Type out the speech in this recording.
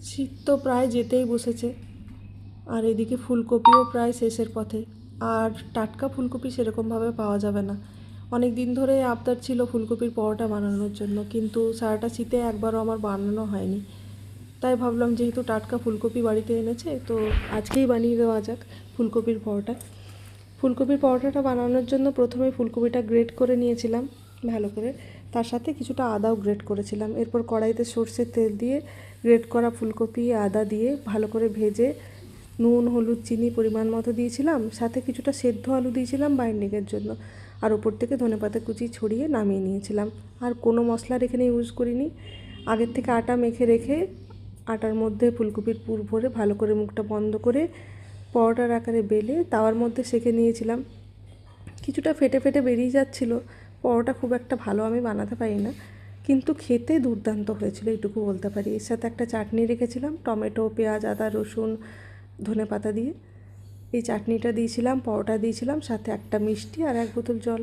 শীত তো প্রায় যেতেই বসেছে, আর এদিকে ফুলকপিও প্রায় শেষের পথে। আর টাটকা ফুলকপি সেরকমভাবে পাওয়া যাবে না। অনেক দিন ধরে আবদার ছিল ফুলকপির পরোটা বানানোর জন্য, কিন্তু সারাটা শীতে একবারও আমার বানানো হয়নি। তাই ভাবলাম যেহেতু টাটকা ফুলকপি বাড়িতে এনেছে, তো আজকেই বানিয়ে দেওয়া যাক ফুলকপির পরোটা। ফুলকপির পরোটাটা বানানোর জন্য প্রথমে ফুলকপিটা গ্রেট করে নিয়েছিলাম ভালো করে, তার সাথে কিছুটা আদাও গ্রেট করেছিলাম। এরপর কড়াইতে সর্ষের তেল দিয়ে গ্রেট করা ফুলকপি আদা দিয়ে ভালো করে ভেজে নুন হলুদ চিনি পরিমাণ মতো দিয়েছিলাম, সাথে কিছুটা সেদ্ধ আলু দিয়েছিলাম বাইন্ডিংয়ের জন্য, আর ওপর থেকে ধনেপাতা কুচি ছড়িয়ে নামিয়ে নিয়েছিলাম। আর কোনো মশলার এখানে ইউজ করিনি। আগের থেকে আটা মেখে রেখে আটার মধ্যে ফুলকপির পুর ভরে ভালো করে মুখটা বন্ধ করে পরোটার আকারে বেলে তাওয়ার মধ্যে সেঁকে নিয়েছিলাম। কিছুটা ফেটে ফেটে বেরিয়ে যাচ্ছিলো। পরোটা খুব একটা ভালো আমি বানাতে পারি না, কিন্তু খেতে দুর্দান্ত হয়েছিল এইটুকু বলতে পারি। এর সাথে একটা চাটনি রেখেছিলাম, টমেটো পেঁয়াজ আদা রসুন ধনেপাতা দিয়ে। এই চাটনিটা দিয়েছিলাম, পরোটা দিয়েছিলাম, সাথে একটা মিষ্টি আর 1 বোতল জল।